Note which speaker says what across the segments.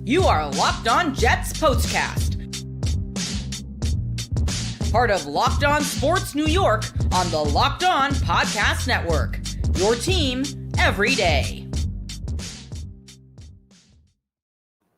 Speaker 1: You are Locked On Jets POSTCAST, part of Locked On Sports New York on the Locked On Podcast Network. Your team every day.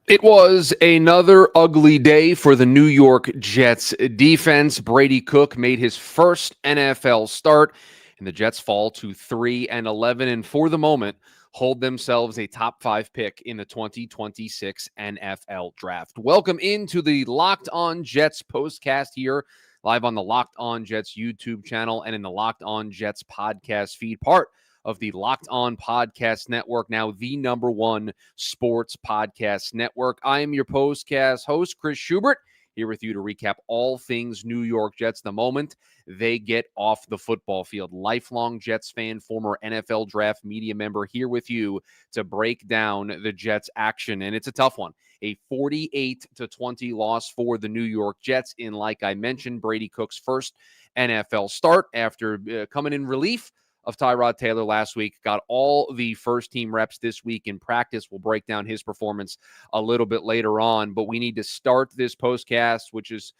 Speaker 2: It was another ugly day for the New York Jets defense. Brady Cook made his first NFL start, and the Jets fall to 3-11, and for the moment, hold themselves a top 5 pick in the 2026 NFL Draft. Welcome into the Locked On Jets postcast here, live on the Locked On Jets YouTube channel and in the Locked On Jets podcast feed, part of the Locked On Podcast Network, now the #1 sports podcast network. I am your postcast host, Chris Schubert, here with you to recap all things New York Jets the moment they get off the football field. Lifelong Jets fan, former NFL Draft media member, here with you to break down the Jets action. And it's a tough one. A 48-20 loss for the New York Jets in, like I mentioned, Brady Cook's first NFL start after coming in relief of Tyrod Taylor last week. Got all the first-team reps this week in practice. We'll break down his performance a little bit later on, but we need to start this postcast, which is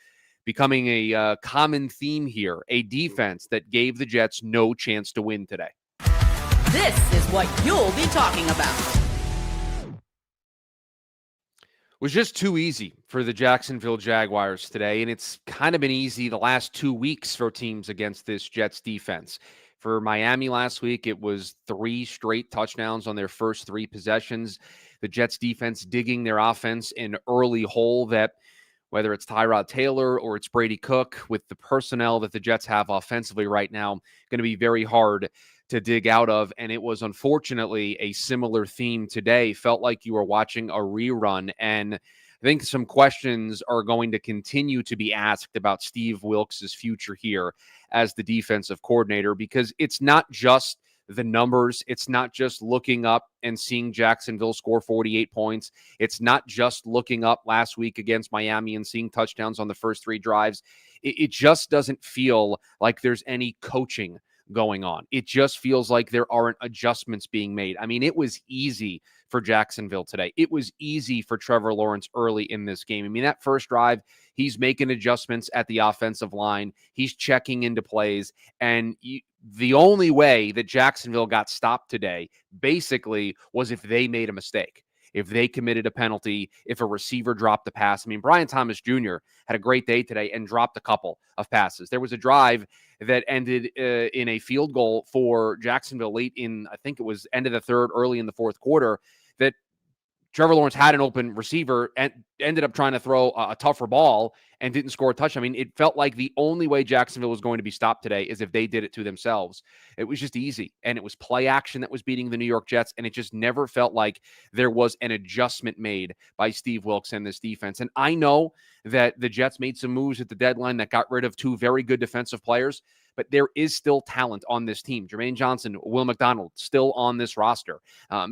Speaker 2: becoming a common theme here, a defense that gave the Jets no chance to win today.
Speaker 1: This is what you'll be talking about.
Speaker 2: It was just too easy for the Jacksonville Jaguars today, and it's kind of been easy the last 2 weeks for teams against this Jets defense. For Miami last week, it was 3 straight touchdowns on their first 3 possessions. The Jets defense digging their offense an early hole that, whether it's Tyrod Taylor or it's Brady Cook, with the personnel that the Jets have offensively right now, going to be very hard to dig out of. And it was unfortunately a similar theme today. Felt like you were watching a rerun. And I think some questions are going to continue to be asked about Steve Wilks' future here as the defensive coordinator, because it's not just the numbers. It's not just looking up and seeing Jacksonville score 48 points. It's not just looking up last week against Miami and seeing touchdowns on the first 3 drives. It just doesn't feel like there's any coaching going on. It just feels like there aren't adjustments being made. I mean, it was easy for Jacksonville today. It was easy for Trevor Lawrence early in this game. I mean, that first drive, he's making adjustments at the offensive line. He's checking into plays. And the only way that Jacksonville got stopped today basically was if they made a mistake, if they committed a penalty, if a receiver dropped the pass. I mean, Brian Thomas Jr. had a great day today and dropped a couple of passes. There was a drive that ended in a field goal for Jacksonville late in, I think it was end of the third, early in the fourth quarter, that Trevor Lawrence had an open receiver and ended up trying to throw a tougher ball and didn't score a touchdown. I mean, it felt like the only way Jacksonville was going to be stopped today is if they did it to themselves. It was just easy, and it was play action that was beating the New York Jets, and it just never felt like there was an adjustment made by Steve Wilks and this defense. And I know that the Jets made some moves at the deadline that got rid of 2 very good defensive players, but there is still talent on this team. Jermaine Johnson, Will McDonald, still on this roster.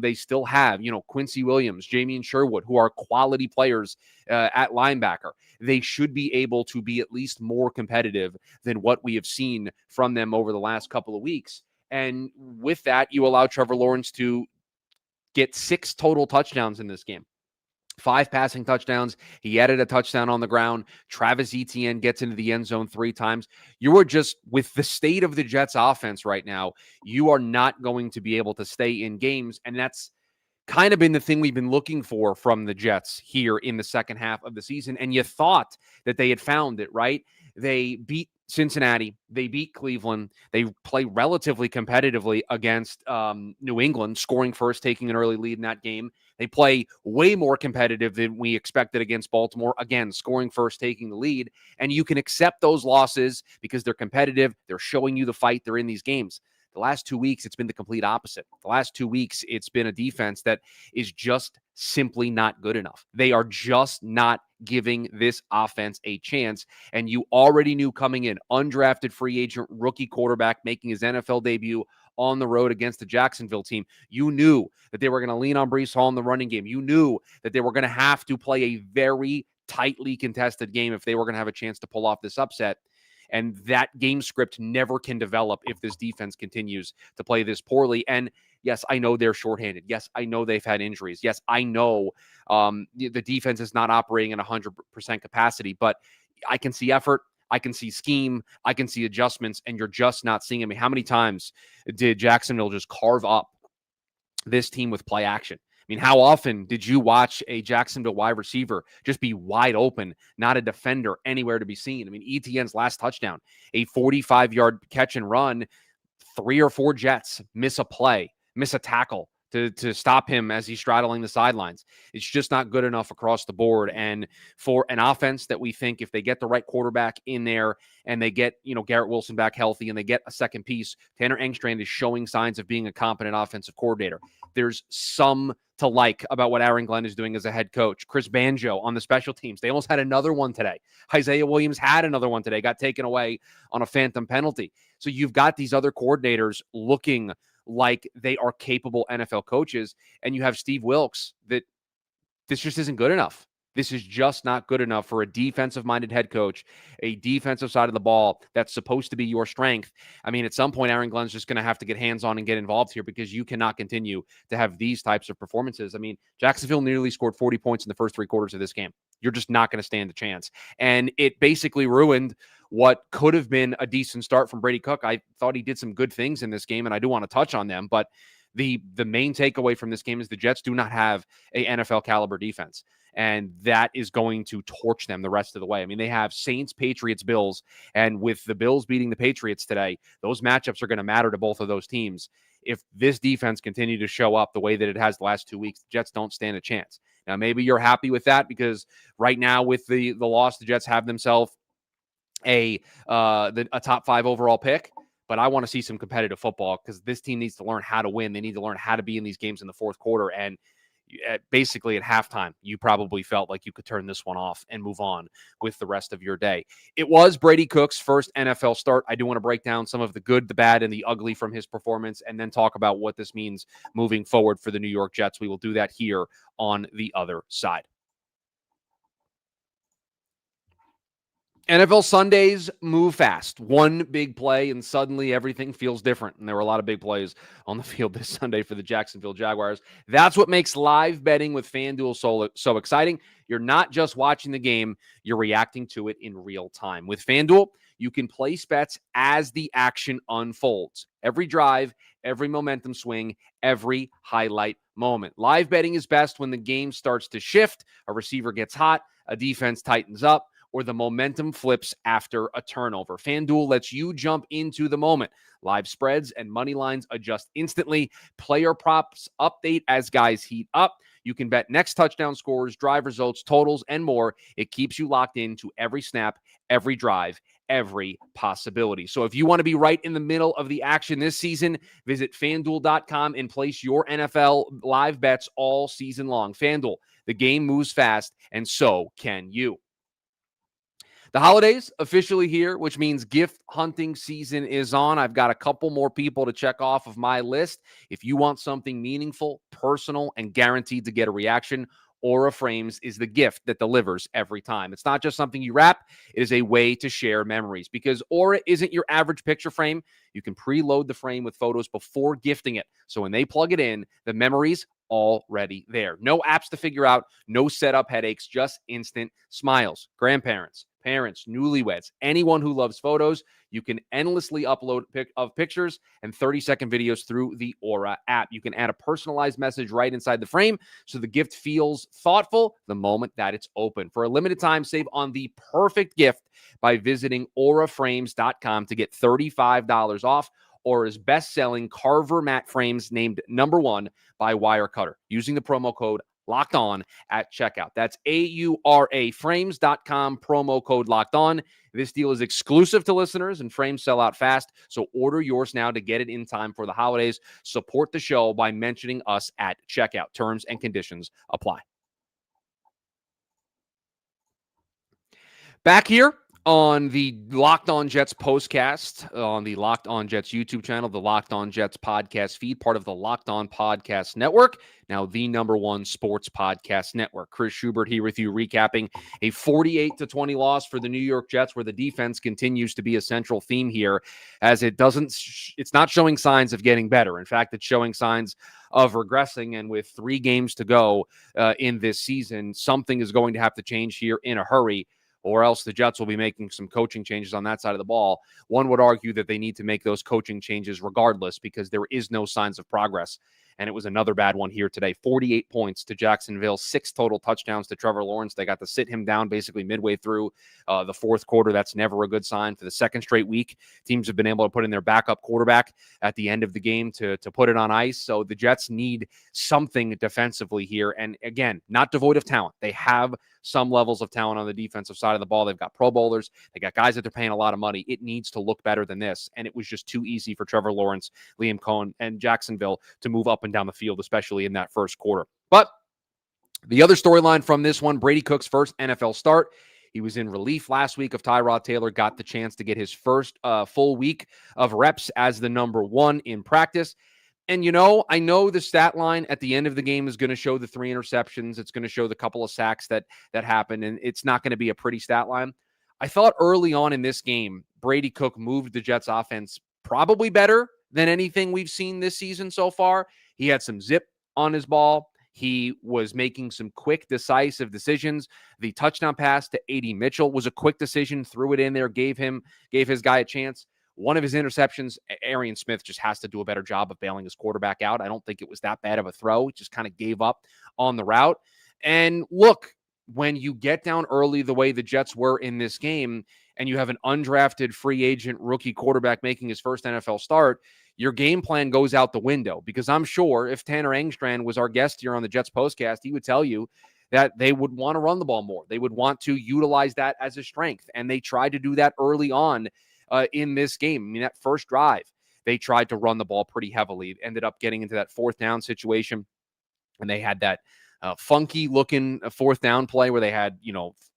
Speaker 2: They still have, Quincy Williams, Jamien Sherwood, who are quality players at linebacker. They should be able to be at least more competitive than what we have seen from them over the last couple of weeks. And with that, you allow Trevor Lawrence to get 6 total touchdowns in this game. 5 passing touchdowns. He added a touchdown on the ground. Travis Etienne gets into the end zone 3 times. You are just, with the state of the Jets offense right now, you are not going to be able to stay in games. And that's kind of been the thing we've been looking for from the Jets here in the second half of the season. And you thought that they had found it, right? They beat Cincinnati. They beat Cleveland. They play relatively competitively against New England, scoring first, taking an early lead in that game. They play way more competitive than we expected against Baltimore. Again, scoring first, taking the lead. And you can accept those losses because they're competitive. They're showing you the fight. They're in these games. The last 2 weeks, it's been the complete opposite. The last 2 weeks, it's been a defense that is just simply not good enough. They are just not giving this offense a chance. And you already knew coming in, undrafted free agent, rookie quarterback making his NFL debut on the road against the Jacksonville team. You knew that they were going to lean on Breece Hall in the running game. You knew that they were going to have to play a very tightly contested game if they were going to have a chance to pull off this upset. And that game script never can develop if this defense continues to play this poorly. And Yes, I know they're shorthanded. Yes, I know they've had injuries. Yes, I know the defense is not operating at 100% capacity, but I can see effort. I can see scheme. I can see adjustments, and you're just not seeing it. I mean, how many times did Jacksonville just carve up this team with play action? I mean, how often did you watch a Jacksonville wide receiver just be wide open, not a defender anywhere to be seen? I mean, Etienne's last touchdown, a 45-yard catch and run, 3 or 4 Jets miss a play, miss a tackle to stop him as he's straddling the sidelines. It's just not good enough across the board. And for an offense that we think if they get the right quarterback in there and they get, Garrett Wilson back healthy and they get a second piece, Tanner Engstrand is showing signs of being a competent offensive coordinator. There's some to like about what Aaron Glenn is doing as a head coach. Chris Banjo on the special teams. They almost had another one today. Isaiah Williams had another one today, got taken away on a phantom penalty. So you've got these other coordinators looking like they are capable NFL coaches, and you have Steve Wilks that this just isn't good enough. This is just not good enough for a defensive-minded head coach, a defensive side of the ball that's supposed to be your strength. I mean, at some point, Aaron Glenn's just going to have to get hands-on and get involved here because you cannot continue to have these types of performances. I mean, Jacksonville nearly scored 40 points in the first 3 quarters of this game. You're just not going to stand a chance. And it basically ruined what could have been a decent start from Brady Cook. I thought he did some good things in this game, and I do want to touch on them, but the main takeaway from this game is the Jets do not have a NFL caliber defense, and that is going to torch them the rest of the way. I mean, they have Saints, Patriots, Bills, and with the Bills beating the Patriots today, those matchups are going to matter to both of those teams. If this defense continue to show up the way that it has the last 2 weeks, the Jets don't stand a chance. Now, maybe you're happy with that because right now with the loss, the Jets have themselves a top 5 overall pick. But I want to see some competitive football because this team needs to learn how to win. They need to learn how to be in these games in the fourth quarter. And basically at halftime, you probably felt like you could turn this one off and move on with the rest of your day. It was Brady Cook's first NFL start. I do want to break down some of the good, the bad, and the ugly from his performance and then talk about what this means moving forward for the New York Jets. We will do that here on the other side. NFL Sundays move fast. One big play, and suddenly everything feels different. And there were a lot of big plays on the field this Sunday for the Jacksonville Jaguars. That's what makes live betting with FanDuel so exciting. You're not just watching the game, you're reacting to it in real time. With FanDuel, you can place bets as the action unfolds. Every drive, every momentum swing, every highlight moment. Live betting is best when the game starts to shift, a receiver gets hot, a defense tightens up, or the momentum flips after a turnover. FanDuel lets you jump into the moment. Live spreads and money lines adjust instantly. Player props update as guys heat up. You can bet next touchdown scores, drive results, totals, and more. It keeps you locked into every snap, every drive, every possibility. So if you want to be right in the middle of the action this season, visit FanDuel.com and place your NFL live bets all season long. FanDuel, the game moves fast, and so can you. The holidays officially here, which means gift hunting season is on. I've got a couple more people to check off of my list. If you want something meaningful, personal, and guaranteed to get a reaction, Aura Frames is the gift that delivers every time. It's not just something you wrap. It is a way to share memories because Aura isn't your average picture frame. You can preload the frame with photos before gifting it. So when they plug it in, the memories already there. No apps to figure out, no setup headaches, just instant smiles. Grandparents, parents, newlyweds, anyone who loves photos, you can endlessly upload pictures and 30-second videos through the Aura app. You can add a personalized message right inside the frame so the gift feels thoughtful the moment that it's open. For a limited time, save on the perfect gift by visiting auraframes.com to get $35 off. Aura's best-selling Carver matte frames named #1 by Wirecutter using the promo code Locked On at checkout. That's auraframes.com, promo code Locked On. This deal is exclusive to listeners and frames sell out fast, so order yours now to get it in time for the holidays. Support the show by mentioning us at checkout. Terms and conditions apply. Back here On the Locked On Jets postcast, on the Locked On Jets YouTube channel, the Locked On Jets podcast feed, part of the Locked On Podcast Network, now the #1 sports podcast network. Chris Schubert here with you, recapping a 48-20 loss for the New York Jets, where the defense continues to be a central theme here, as it's not showing signs of getting better. In fact, it's showing signs of regressing, and with 3 games to go in this season, something is going to have to change here in a hurry, or else the Jets will be making some coaching changes on that side of the ball. One would argue that they need to make those coaching changes regardless, because there is no signs of progress. And it was another bad one here today. 48 points to Jacksonville, 6 total touchdowns to Trevor Lawrence. They got to sit him down basically midway through the fourth quarter. That's never a good sign. For the second straight week, teams have been able to put in their backup quarterback at the end of the game to put it on ice. So the Jets need something defensively here. And again, not devoid of talent. They have some levels of talent on the defensive side of the ball. They've got Pro Bowlers. They got guys that they're paying a lot of money. It needs to look better than this. And it was just too easy for Trevor Lawrence, Liam Cohen, and Jacksonville to move up and down the field, especially in that first quarter. But the other storyline from this one, Brady Cook's first NFL start. He was in relief last week of Tyrod Taylor, got the chance to get his first full week of reps as the #1 in practice. And, I know the stat line at the end of the game is going to show the 3 interceptions. It's going to show the couple of sacks that happened, and it's not going to be a pretty stat line. I thought early on in this game, Brady Cook moved the Jets offense probably better than anything we've seen this season so far. He had some zip on his ball. He was making some quick, decisive decisions. The touchdown pass to A.D. Mitchell was a quick decision, threw it in there, gave his guy a chance. One of his interceptions, Arian Smith just has to do a better job of bailing his quarterback out. I don't think it was that bad of a throw. He just kind of gave up on the route. And look, when you get down early the way the Jets were in this game, and you have an undrafted free agent rookie quarterback making his first NFL start, your game plan goes out the window. Because I'm sure if Tanner Engstrand was our guest here on the Jets postcast, he would tell you that they would want to run the ball more. They would want to utilize that as a strength. And they tried to do that early on in this game. I mean, that first drive, they tried to run the ball pretty heavily. It ended up getting into that 4th down situation, and they had that funky looking 4th down play where they had,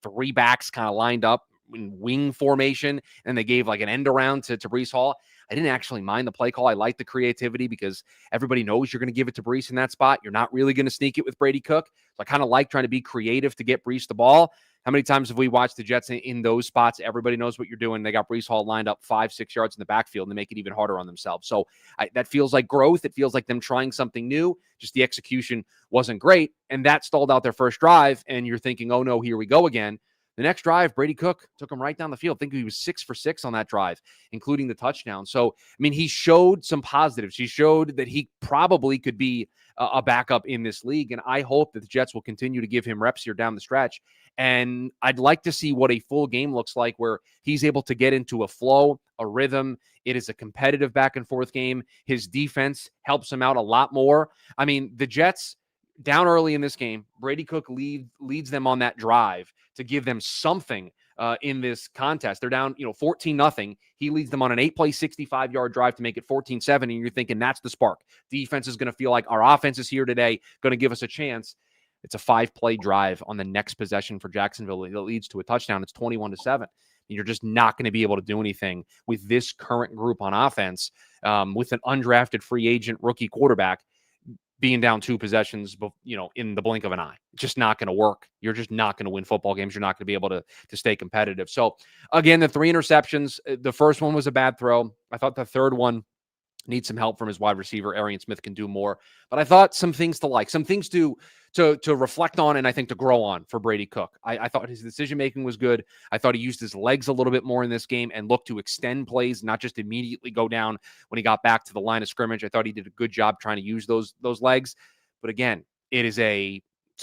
Speaker 2: 3 backs kind of lined up in wing formation, and they gave like an end around to Breece Hall. I didn't actually mind the play call. I like the creativity because everybody knows you're going to give it to Breece in that spot. You're not really going to sneak it with Brady Cook. So I kind of like trying to be creative to get Breece the ball. How many times have we watched the Jets in those spots? Everybody knows what you're doing. They got Breece Hall lined up 5-6 yards in the backfield, and they make it even harder on themselves. So that feels like growth. It feels like them trying something new. Just the execution wasn't great, and that stalled out their first drive, and you're thinking, oh, no, here we go again. The next drive, Brady Cook took him right down the field. I think he was 6 for 6 on that drive, including the touchdown. So, I mean, he showed some positives. He showed that he probably could be a backup in this league, and I hope that the Jets will continue to give him reps here down the stretch. And I'd like to see what a full game looks like, where he's able to get into a flow, a rhythm. It is a competitive back and forth game. His defense helps him out a lot more. I mean, the Jets down early in this game, Brady Cook leads them on that drive to give them something in this contest. They're down, 14-0. He leads them on an 8-play, 65-yard drive to make it 14-7, and you're thinking that's the spark. Defense is going to feel like our offense is here today, going to give us a chance. It's a 5-play drive on the next possession for Jacksonville that leads to a touchdown. It's 21-7. You're just not going to be able to do anything with this current group on offense with an undrafted free agent rookie quarterback being down 2 possessions, in the blink of an eye. It's just not going to work. You're just not going to win football games. You're not going to be able to stay competitive. So, again, the 3 interceptions, the first one was a bad throw. I thought the third one needs some help from his wide receiver. Arian Smith can do more. But I thought some things to like, some things to reflect on, and I think to grow on for Brady Cook. I thought his decision-making was good. I thought he used his legs a little bit more in this game and looked to extend plays, not just immediately go down when he got back to the line of scrimmage. I thought he did a good job trying to use those legs. But again, it's a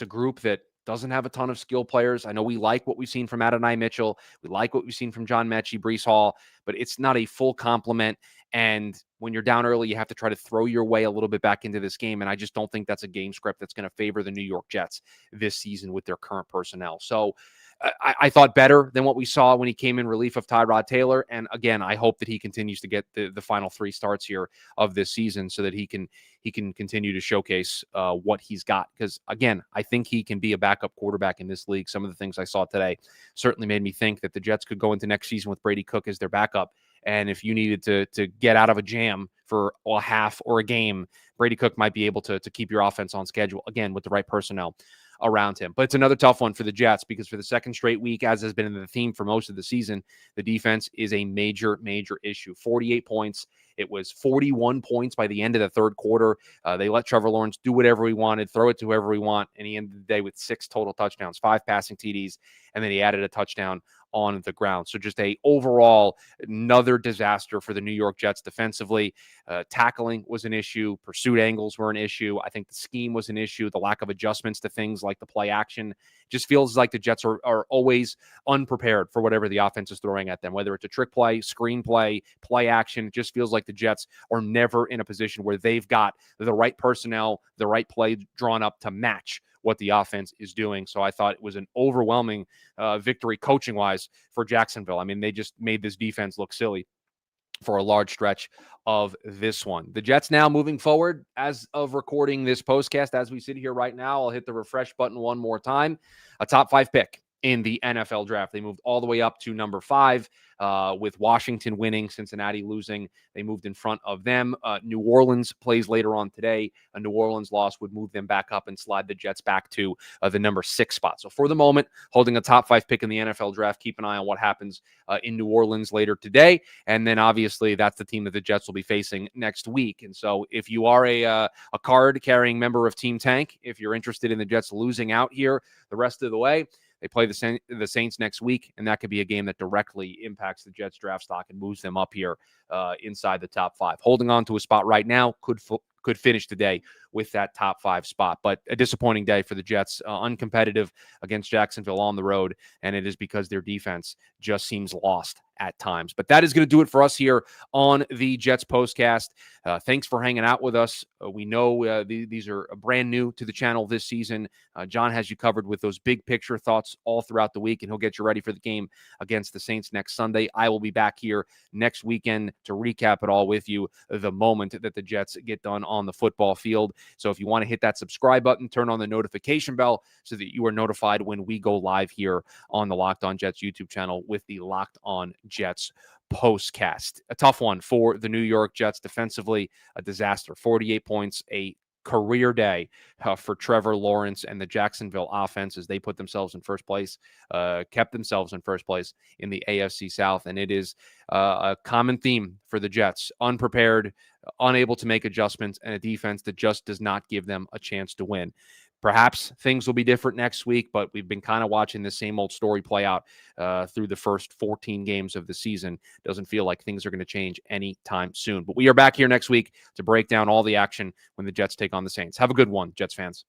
Speaker 2: group that doesn't have a ton of skill players. I know we like what we've seen from Adonai Mitchell. We like what we've seen from John Mechie, Breece Hall, but it's not a full complement. And when you're down early, you have to try to throw your way a little bit back into this game. And I just don't think that's a game script that's going to favor the New York Jets this season with their current personnel. So I thought better than what we saw when he came in relief of Tyrod Taylor. And again, I hope that he continues to get the final 3 starts here of this season so that he can continue to showcase what he's got. Because again, I think he can be a backup quarterback in this league. Some of the things I saw today certainly made me think that the Jets could go into next season with Brady Cook as their backup. And if you needed to get out of a jam for a half or a game, Brady Cook might be able to keep your offense on schedule, again, with the right personnel around him. But it's another tough one for the Jets because for the second straight week, as has been the theme for most of the season, the defense is a major, major issue. 48 points. It was 41 points by the end of the third quarter. They let Trevor Lawrence do whatever he wanted, throw it to whoever he want, and he ended the day with 6 total touchdowns, 5 passing TDs, and then he added a touchdown on the ground. So just a overall another disaster for the New York Jets defensively. Tackling was an issue. Pursuit angles were an issue. I think the scheme was an issue. The lack of adjustments to things like the play action just feels like the Jets are always unprepared for whatever the offense is throwing at them, whether it's a trick play, screen play, play action. It just feels like the Jets are never in a position where they've got the right personnel, the right play drawn up to match what the offense is doing. So I thought it was an overwhelming victory coaching-wise for Jacksonville. I mean, they just made this defense look silly for a large stretch of this one. The Jets now moving forward as of recording this postcast, as we sit here right now, I'll hit the refresh button one more time. A top 5 pick in the NFL draft. They moved all the way up to number 5 with Washington winning, Cincinnati losing. They moved in front of them. New Orleans plays later on today. A New Orleans loss would move them back up and slide the Jets back to the number 6 spot. So for the moment, holding a top 5 pick in the NFL draft. Keep an eye on what happens in New Orleans later today. And then obviously that's the team that the Jets will be facing next week. And so if you are a card-carrying member of Team Tank, if you're interested in the Jets losing out here the rest of the way, they play the Saints next week, and that could be a game that directly impacts the Jets draft stock and moves them up here inside the top 5. Holding on to a spot right now could finish today with that top 5 spot. But a disappointing day for the Jets, uncompetitive against Jacksonville on the road, and it is because their defense just seems lost at times. But that is going to do it for us here on the Jets Postcast. Thanks for hanging out with us. We know these are brand new to the channel this season. John has you covered with those big picture thoughts all throughout the week, and he'll get you ready for the game against the Saints next Sunday. I will be back here next weekend to recap it all with you the moment that the Jets get done on the football field. So if you want to hit that subscribe button, turn on the notification bell so that you are notified when we go live here on the Locked On Jets YouTube channel with the Locked On Jets Postcast. A tough one for the New York Jets defensively, a disaster. 48 points, a career day for Trevor Lawrence and the Jacksonville offense as they put themselves in first place, kept themselves in first place in the AFC South. And it is a common theme for the Jets: unprepared, unable to make adjustments, and a defense that just does not give them a chance to win. Perhaps things will be different next week, but we've been kind of watching the same old story play out through the first 14 games of the season. Doesn't feel like things are going to change anytime soon. But we are back here next week to break down all the action when the Jets take on the Saints. Have a good one, Jets fans.